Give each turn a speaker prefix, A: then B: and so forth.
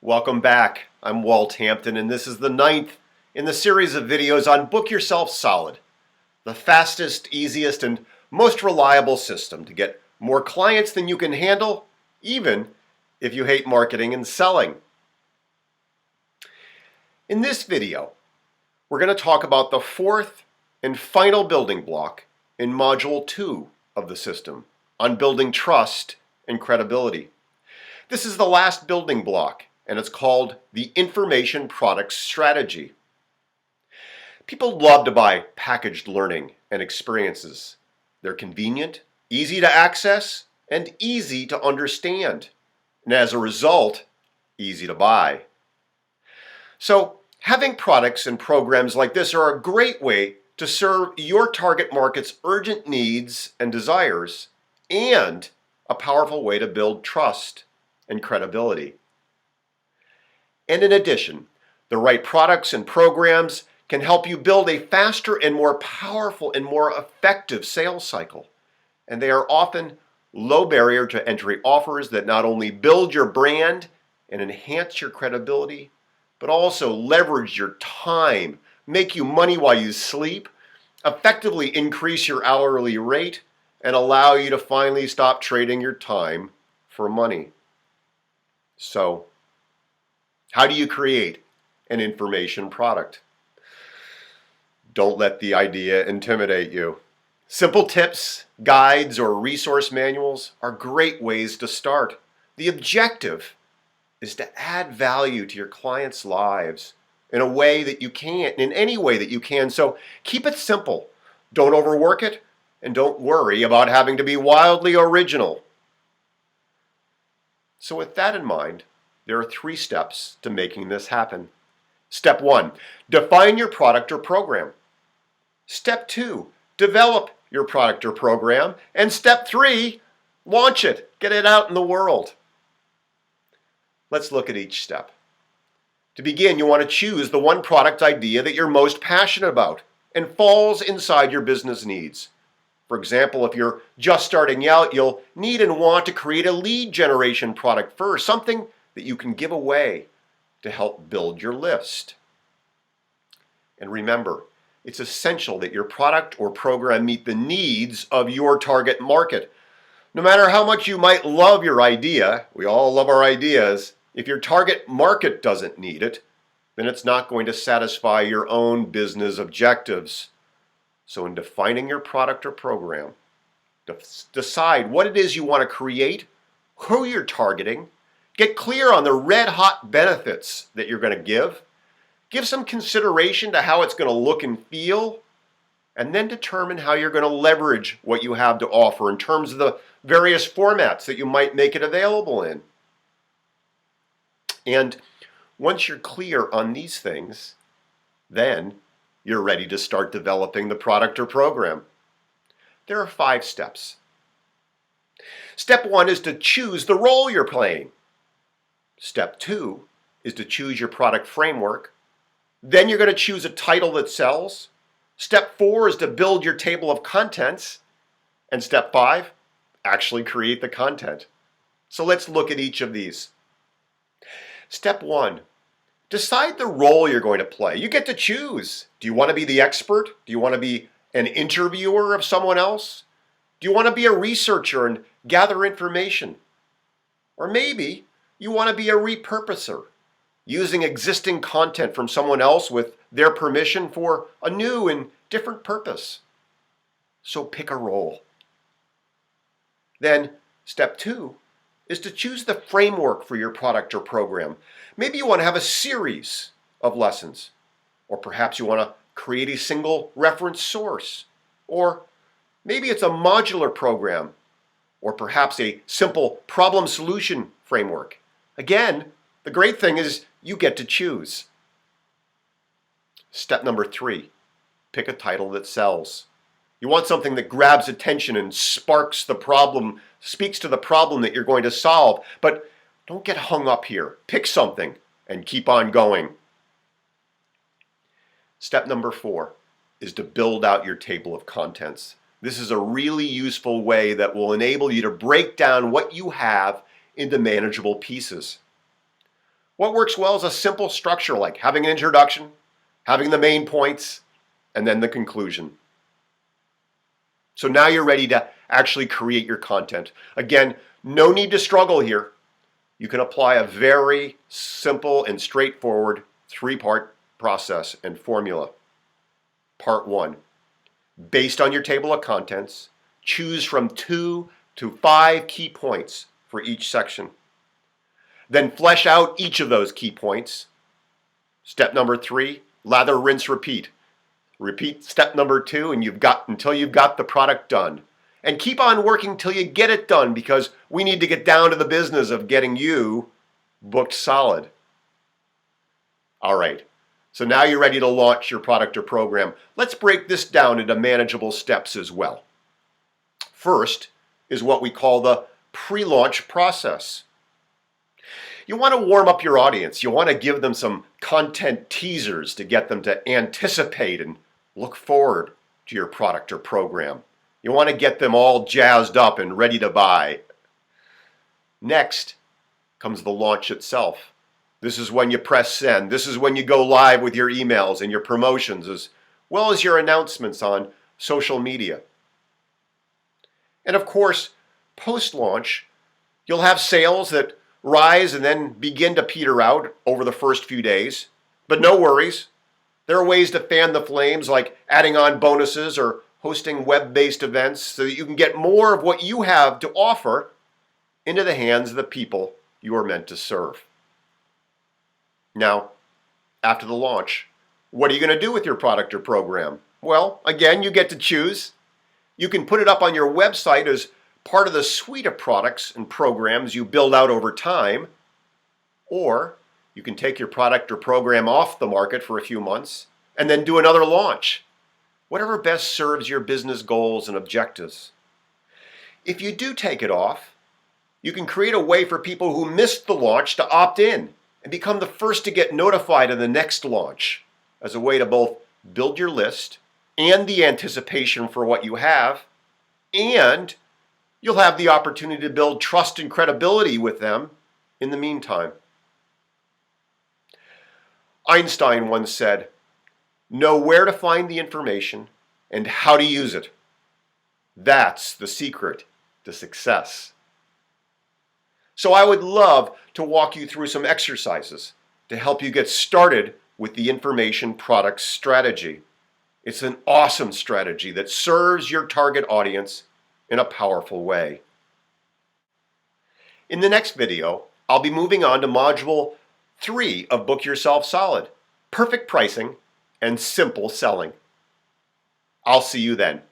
A: Welcome back. I'm Walt Hampton, and this is the ninth in the series of videos on Book Yourself Solid, the fastest, easiest, and most reliable system to get more clients than you can handle, even if you hate marketing and selling. In this video, we're going to talk about the fourth and final building block in Module 2 of the system on building trust and credibility. This is the last building block, and it's called the information product strategy. People love to buy packaged learning and experiences. They're convenient, easy to access, and easy to understand, and as a result, easy to buy. So, having products and programs like this are a great way to serve your target market's urgent needs and desires, and a powerful way to build trust and credibility. And in addition, the right products and programs can help you build a faster and more powerful and more effective sales cycle. And they are often low barrier to entry offers that not only build your brand and enhance your credibility, but also leverage your time, make you money while you sleep, effectively increase your hourly rate, and allow you to finally stop trading your time for money. So, how do you create an information product? Don't let the idea intimidate you. Simple tips, guides, or resource manuals are great ways to start. The objective is to add value to your clients' lives in a way that you can, in any way that you can. So keep it simple. Don't overwork it, and don't worry about having to be wildly original. So with that in mind, there are 3 steps to making this happen. Step 1, define your product or program. Step 2, develop your product or program. And step 3, launch it, get it out in the world. Let's look at each step. To begin, you want to choose the one product idea that you're most passionate about and falls inside your business needs. For example, if you're just starting out, you'll need and want to create a lead generation product first, something that you can give away to help build your list. And remember, it's essential that your product or program meet the needs of your target market. No matter how much you might love your idea, we all love our ideas, if your target market doesn't need it, then it's not going to satisfy your own business objectives. So in defining your product or program, decide what it is you want to create, who you're targeting, get clear on the red-hot benefits that you're going to give some consideration to how it's going to look and feel, and then determine how you're going to leverage what you have to offer in terms of the various formats that you might make it available in. And once you're clear on these things, then you're ready to start developing the product or program. There are 5 steps. Step 1 is to choose the role you're playing. Step 2 is to choose your product framework. Then you're going to choose a title that sells. Step 4 is to build your table of contents. And step 5, actually create the content. So let's look at each of these. Step 1, decide the role you're going to play. You get to choose. Do you want to be the expert? Do you want to be an interviewer of someone else? Do you want to be a researcher and gather information? Or maybe you want to be a repurposer, using existing content from someone else with their permission for a new and different purpose. So pick a role. Then step 2 is to choose the framework for your product or program. Maybe you want to have a series of lessons, or perhaps you want to create a single reference source, or maybe it's a modular program, or perhaps a simple problem solution framework. Again, the great thing is you get to choose. Step number 3, pick a title that sells. You want something that grabs attention and sparks the problem, speaks to the problem that you're going to solve, but don't get hung up here. Pick something and keep on going. Step number 4 is to build out your table of contents. This is a really useful way that will enable you to break down what you have into manageable pieces. What works well is a simple structure like having an introduction, having the main points, and then the conclusion. So now you're ready to actually create your content. Again, no need to struggle here. You can apply a very simple and straightforward 3-part process and formula. Part 1, based on your table of contents, choose from 2 to 5 key points for each section. Then flesh out each of those key points. Step number 3, lather, rinse, repeat. Repeat step number 2 and until you've got the product done. And keep on working till you get it done, because we need to get down to the business of getting you booked solid. All right, so now you're ready to launch your product or program. Let's break this down into manageable steps as well. First is what we call the pre-launch process. You want to warm up your audience. You want to give them some content teasers to get them to anticipate and look forward to your product or program. You want to get them all jazzed up and ready to buy. Next comes the launch itself. This is when you press send. This is when you go live with your emails and your promotions, as well as your announcements on social media. And of course, post-launch, you'll have sales that rise and then begin to peter out over the first few days. But no worries. There are ways to fan the flames, like adding on bonuses or hosting web-based events, so that you can get more of what you have to offer into the hands of the people you are meant to serve. Now, after the launch, what are you going to do with your product or program? Well, again, you get to choose. You can put it up on your website as part of the suite of products and programs you build out over time, or you can take your product or program off the market for a few months and then do another launch. Whatever best serves your business goals and objectives. If you do take it off, you can create a way for people who missed the launch to opt in and become the first to get notified of the next launch, as a way to both build your list and the anticipation for what you have, and you'll have the opportunity to build trust and credibility with them in the meantime. Einstein once said, "Know where to find the information and how to use it. That's the secret to success." So I would love to walk you through some exercises to help you get started with the information product strategy. It's an awesome strategy that serves your target audience in a powerful way. In the next video, I'll be moving on to Module 3 of Book Yourself Solid, perfect pricing and simple selling. I'll see you then.